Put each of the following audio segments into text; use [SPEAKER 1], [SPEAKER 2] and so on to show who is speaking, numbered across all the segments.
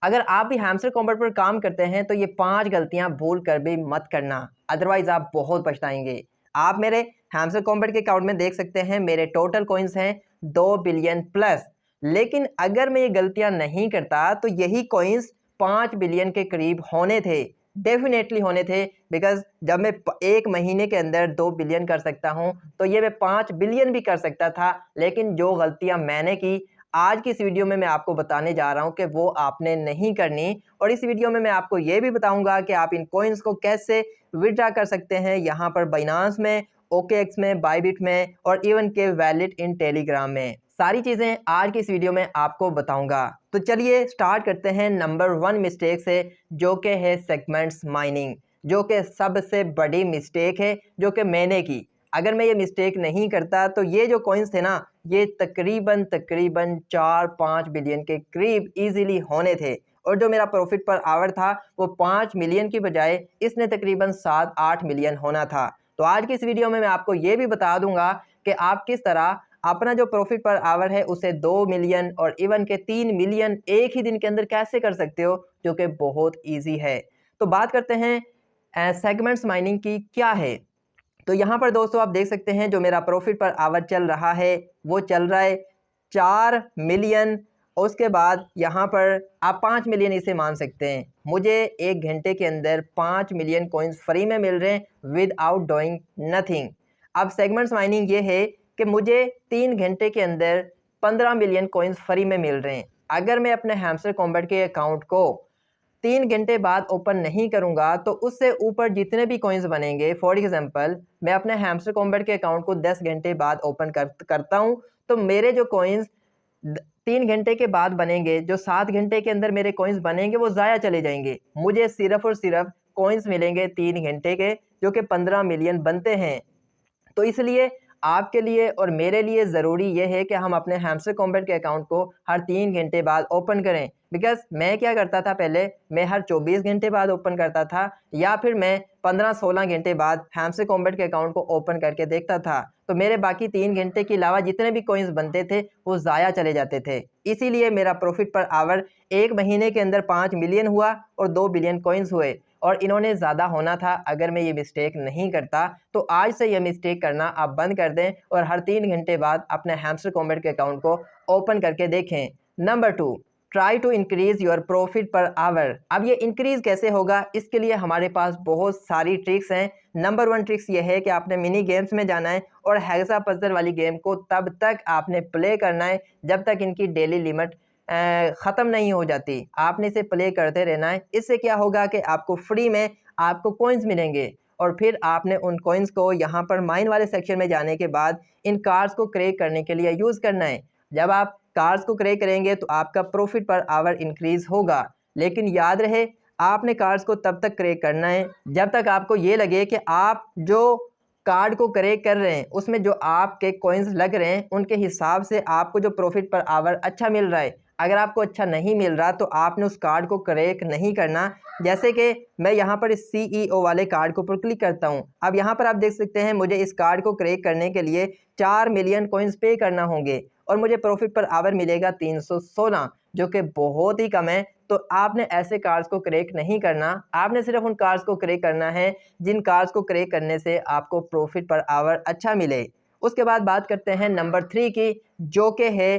[SPEAKER 1] अगर आप भी हैमस्टर कॉम्बैट पर काम करते हैं तो ये 5 गलतियां भूल कर भी मत करना, अदरवाइज आप बहुत पछताएंगे। आप मेरे हैमस्टर कॉम्बैट के अकाउंट में देख सकते हैं मेरे टोटल कॉइन्स हैं 2 बिलियन प्लस। लेकिन अगर मैं ये गलतियां नहीं करता तो यही कॉइन्स 5 बिलियन के करीब होने थे, डेफिनेटली होने थे। बिकॉज जब मैं एक महीने के अंदर 2 बिलियन कर सकता हूं तो ये मैं 5 बिलियन भी कर सकता था। लेकिन जो गलतियां मैंने की आज की इस वीडियो में मैं आपको बताने जा रहा हूं कि वो आपने नहीं करनी। और इस वीडियो में मैं आपको ये भी बताऊंगा कि आप इन कॉइन्स को कैसे विड्रॉ कर सकते हैं, यहाँ पर बाइनांस में, OKX में, बायबिट में और इवन के वैलेट इन टेलीग्राम में। सारी चीज़ें आज की इस वीडियो में आपको बताऊंगा। तो चलिए स्टार्ट करते हैं नंबर 1 मिस्टेक से, जो कि है सेगमेंट्स माइनिंग, जो कि सबसे बड़ी मिस्टेक है जो कि मैंने की। अगर मैं ये मिस्टेक नहीं करता तो ये जो कॉइन्स थे ना, ये तकरीबन 4-5 बिलियन के करीब इजीली होने थे। और जो मेरा प्रॉफिट पर आवर था वो 5 मिलियन की बजाय इसने तकरीबन 7-8 मिलियन होना था। तो आज की इस वीडियो में मैं आपको ये भी बता दूंगा कि आप किस तरह अपना जो प्रॉफिट पर आवर है उसे 2 मिलियन और इवन के 3 मिलियन एक ही दिन के अंदर कैसे कर सकते हो, जो कि बहुत ईजी है। तो बात करते हैं सेगमेंट्स माइनिंग की क्या है। तो यहाँ पर दोस्तों आप देख सकते हैं जो मेरा प्रॉफिट पर आवर चल रहा है वो चल रहा है 4 मिलियन। उसके बाद यहाँ पर आप 5 मिलियन इसे मान सकते हैं। मुझे 1 घंटे के अंदर 5 मिलियन कॉइन्स फ्री में मिल रहे हैं विदाउट डूइंग नथिंग। अब सेगमेंट्स माइनिंग ये है कि मुझे 3 घंटे के अंदर 15 मिलियन कॉइन्स फ्री में मिल रहे हैं। अगर मैं अपने हैमस्टर कॉम्बैट के अकाउंट को 3 घंटे बाद ओपन नहीं करूंगा तो उससे ऊपर जितने भी कॉइन्स बनेंगे, फॉर एग्जांपल मैं अपने हैमस्टर कॉम्बैट के अकाउंट को 10 घंटे बाद ओपन करता हूं तो मेरे जो कॉइन्स 3 घंटे के बाद बनेंगे, जो 7 घंटे के अंदर मेरे कॉइन्स बनेंगे वो ज़ाया चले जाएंगे। मुझे सिर्फ और सिर्फ कॉइन्स मिलेंगे 3 घंटे के, जो कि 15 मिलियन बनते हैं। तो इसलिए आपके लिए और मेरे लिए ज़रूरी ये है कि हम अपने हैमस्टर कॉम्बैट के अकाउंट को हर 3 घंटे बाद ओपन करें। बिकॉज मैं क्या करता था पहले, मैं हर 24 घंटे बाद ओपन करता था या फिर मैं 15-16 घंटे बाद हैमस्टर कॉम्बैट के अकाउंट को ओपन करके देखता था। तो मेरे बाकी 3 घंटे के अलावा जितने भी कॉइन्स बनते थे वो ज़ाया चले जाते थे। इसीलिए मेरा प्रॉफिट पर आवर 1 महीने के अंदर 5 मिलियन हुआ और 2 बिलियन कॉइन्स हुए। और इन्होंने ज़्यादा होना था अगर मैं ये मिस्टेक नहीं करता। तो आज से ये मिस्टेक करना आप बंद कर दें और हर 3 घंटे बाद अपने हैमस्टर कॉम्बैट के अकाउंट को ओपन करके देखें। Number 2, try to increase your profit per hour. अब ये इंक्रीज कैसे होगा, इसके लिए हमारे पास बहुत सारी ट्रिक्स हैं। नंबर 1 ट्रिक्स ये है कि आपने मिनी गेम्स में जाना है और हेक्सा पजल वाली गेम को तब तक आपने प्ले करना है जब तक इनकी डेली लिमिट ख़त्म नहीं हो जाती। आपने इसे प्ले करते रहना है। इससे क्या होगा कि आपको फ्री में आपको कॉइन्स मिलेंगे और फिर आपने उन कॉइन्स को यहाँ पर माइन वाले सेक्शन में जाने के बाद इन कार्ड्स को क्रैक करने के लिए यूज़ करना है। जब आप कार्ड्स को क्रैक करेंगे तो आपका प्रॉफिट पर आवर इंक्रीज़ होगा। लेकिन याद रहे, आपने कार्ड्स को तब तक क्रैक करना है जब तक आपको ये लगे कि आप जो कार्ड को क्रैक कर रहे हैं उसमें जो आपके कॉइन्स लग रहे हैं उनके हिसाब से आपको जो प्रॉफिट पर आवर अच्छा मिल रहा है। अगर आपको अच्छा नहीं मिल रहा तो आपने उस कार्ड को क्रैक नहीं करना। जैसे कि मैं यहाँ पर इस CEO वाले कार्ड के ऊपर क्लिक करता हूँ। अब यहाँ पर आप देख सकते हैं मुझे इस कार्ड को क्रैक करने के लिए 4 मिलियन कॉइन्स पे करना होंगे और मुझे प्रॉफिट पर आवर मिलेगा 316, जो कि बहुत ही कम है। तो आपने ऐसे कार्ड्स को क्रैक नहीं करना, आपने सिर्फ उन कार्ड्स को क्रैक करना है जिन कार्ड्स को क्रैक करने से आपको प्रॉफिट पर आवर अच्छा मिले। उसके बाद बात करते हैं नंबर 3 की, जो कि है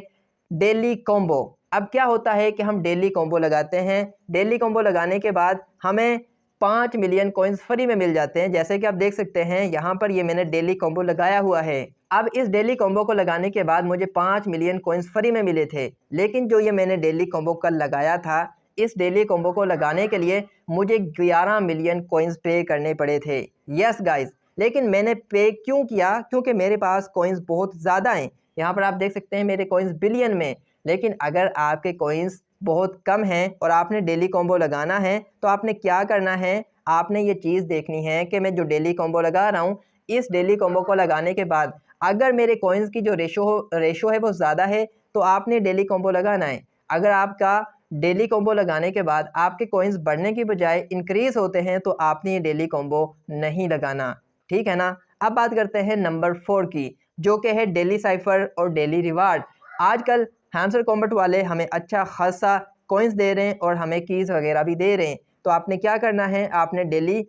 [SPEAKER 1] डेली कॉम्बो। अब क्या होता है कि हम डेली कॉम्बो लगाते हैं। डेली कॉम्बो लगाने के बाद हमें 5 मिलियन कॉइन्स फ्री में मिल जाते हैं। जैसे कि आप देख सकते हैं यहाँ पर ये मैंने डेली कॉम्बो लगाया हुआ है। अब इस डेली कॉम्बो को लगाने के बाद मुझे 5 मिलियन कॉइन्स फ्री में मिले थे। लेकिन जो ये मैंने डेली कॉम्बो कल लगाया था, इस डेली कॉम्बो को लगाने के लिए मुझे 11 मिलियन कॉइन्स पे करने पड़े थे। यस गाइस, लेकिन मैंने पे क्यों किया? क्योंकि मेरे पास कॉइन्स बहुत ज़्यादा हैं। यहाँ पर आप देख सकते हैं मेरे कॉइन्स बिलियन में। लेकिन अगर आपके कॉइन्स बहुत कम हैं और आपने डेली कॉम्बो लगाना है तो आपने क्या करना है, आपने ये चीज़ देखनी है कि मैं जो डेली कॉम्बो लगा रहा हूँ, इस डेली कॉम्बो को लगाने के बाद अगर मेरे कॉइन्स की जो रेशो है वो ज़्यादा है तो आपने डेली कॉम्बो लगाना है। अगर आपका डेली कॉम्बो लगाने के बाद आपके कॉइन्स बढ़ने की बजाय इंक्रीज़ होते हैं तो आपने ये डेली कॉम्बो नहीं लगाना, ठीक है ना। अब बात करते हैं नंबर 4 की, जो कि है डेली साइफर और डेली रिवार्ड। आजकल हैमस्टर कॉम्बैट वाले हमें अच्छा खासा कॉइन्स दे रहे हैं और हमें कीज़ वगैरह भी दे रहे हैं। तो आपने क्या करना है, आपने डेली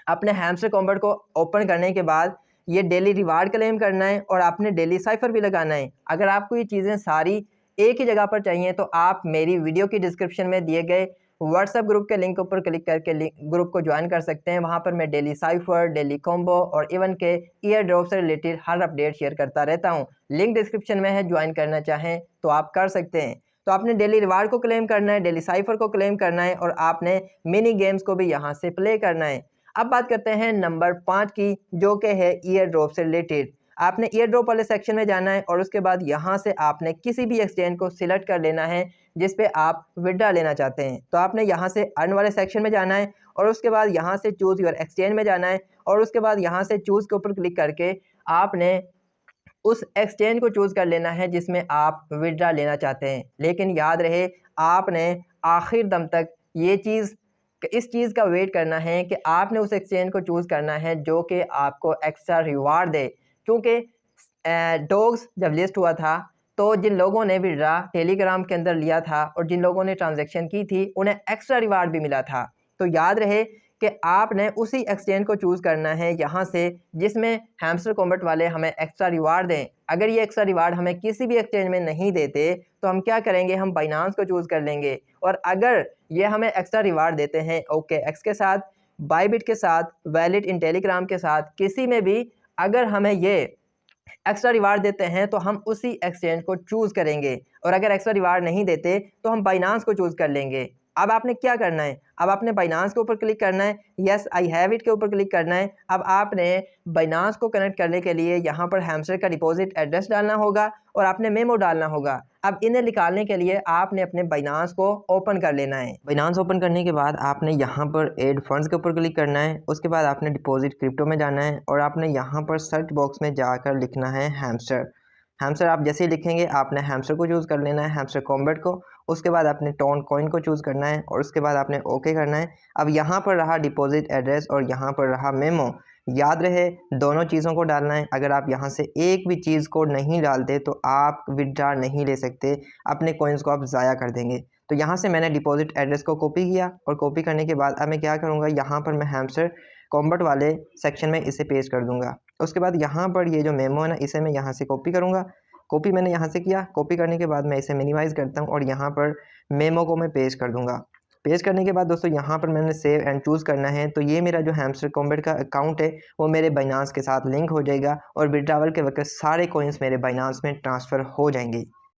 [SPEAKER 1] अपने हैमस्टर कॉम्बैट को ओपन करने के बाद ये डेली रिवार्ड क्लेम करना है और आपने डेली साइफर भी लगाना है। अगर आपको ये चीज़ें सारी एक ही जगह पर चाहिए तो आप मेरी वीडियो की डिस्क्रिप्शन में दिए गए व्हाट्सएप ग्रुप के लिंक ऊपर क्लिक करके ग्रुप को ज्वाइन कर सकते हैं। वहाँ पर मैं डेली साइफर, डेली कॉम्बो और इवन के ईयर ड्रॉप से रिलेटेड हर अपडेट शेयर करता रहता हूँ। लिंक डिस्क्रिप्शन में है, ज्वाइन करना चाहें तो आप कर सकते हैं। तो आपने डेली रिवार्ड को क्लेम करना है, डेली साइफर को क्लेम करना है और आपने मिनी गेम्स को भी यहाँ से प्ले करना है। अब बात करते हैं नंबर 5 की, जो कि है ईयर ड्रॉप से रिलेटेड। आपने ईयर ड्रॉप वाले सेक्शन में जाना है और उसके बाद यहाँ से आपने किसी भी एक्सचेंज को सिलेक्ट कर लेना है जिस पे आप विड्रा लेना चाहते हैं। तो आपने यहाँ से अर्न वाले सेक्शन में जाना है और उसके बाद यहाँ से चूज़ योर एक्सचेंज में जाना है और उसके बाद यहाँ से चूज़ के ऊपर क्लिक करके आपने उस एक्सचेंज को चूज़ कर लेना है जिसमें आप विड्रा लेना चाहते हैं। लेकिन याद रहे, आपने आखिर दम तक इस चीज़ का वेट करना है कि आपने उस एक्सचेंज को चूज़ करना है जो कि आपको एक्स्ट्रा रिवार्ड दे। क्योंकि डॉग्स जब लिस्ट हुआ था तो जिन लोगों ने विड्रा टेलीग्राम के अंदर लिया था और जिन लोगों ने ट्रांजैक्शन की थी उन्हें एक्स्ट्रा रिवार्ड भी मिला था। तो याद रहे कि आपने उसी एक्सचेंज को चूज़ करना है यहाँ से जिसमें हैमस्टर कॉम्बैट वाले हमें एक्स्ट्रा रिवार्ड दें। अगर ये एक्स्ट्रा रिवार्ड हमें किसी भी एक्सचेंज में नहीं देते तो हम क्या करेंगे, हम बाइनांस को चूज़ कर लेंगे। और अगर ये हमें एक्स्ट्रा रिवार्ड देते हैं OKX के साथ, बायबिट के साथ, वैलिड इन टेलीग्राम के साथ, किसी में भी अगर हमें ये एक्स्ट्रा रिवार्ड देते हैं तो हम उसी एक्सचेंज को चूज़ करेंगे। और अगर एक्स्ट्रा रिवार्ड नहीं देते तो हम बाइनांस को चूज़ कर लेंगे। अब आपने क्या करना है, अब आपने बाइनांस के ऊपर क्लिक करना है, यस आई हैव इट के ऊपर क्लिक करना है। अब आपने बाइनांस को कनेक्ट करने के लिए यहाँ पर हैमस्टर का डिपॉजिट एड्रेस डालना होगा और आपने मेमो डालना होगा। अब इन्हें निकालने के लिए आपने अपने बाइनांस को ओपन कर लेना है। बाइनांस ओपन करने के बाद आपने यहाँ पर ऐड फंड्स के ऊपर क्लिक करना है। उसके बाद आपने डिपॉजिट क्रिप्टो में जाना है और आपने यहाँ पर सर्च बॉक्स में जाकर लिखना है हैमस्टर। हैमस्टर आप जैसे ही लिखेंगे आपने हैमस्टर को चूज़ कर लेना है, हैमस्टर कॉम्बैट को। उसके बाद आपने टोन कॉइन को चूज़ करना है और उसके बाद आपने ओके करना है। अब यहाँ पर रहा डिपॉजिट एड्रेस और यहाँ पर रहा मेमो। याद रहे दोनों चीज़ों को डालना है। अगर आप यहाँ से एक भी चीज़ को नहीं डालते तो आप विड्रा नहीं ले सकते, अपने कॉइन्स को आप ज़ाया कर देंगे। तो यहाँ से मैंने डिपॉजिट एड्रेस को कॉपी किया और कॉपी करने के बाद अब मैं क्या करूँगा, यहाँ पर मैं हैमस्टर कॉम्बैट वाले सेक्शन में इसे पेस्ट कर दूँगा। उसके बाद यहाँ पर ये जो मेमो है ना, इसे मैं यहाँ से कॉपी करूँगा। कॉपी मैंने यहाँ से किया। कॉपी करने के बाद मैं इसे मिनिमाइज़ करता हूँ और यहाँ पर मेमो को मैं पेस्ट कर दूँगा। पेस्ट करने के बाद दोस्तों यहाँ पर मैंने सेव एंड चूज़ करना है। तो ये मेरा जो हैमस्टर कॉम्बैट का अकाउंट है वो मेरे बाइनांस के साथ लिंक हो जाएगा और विड्रावल के वक्त सारे कॉइन्स मेरे बाइनांस में ट्रांसफ़र हो जाएंगे।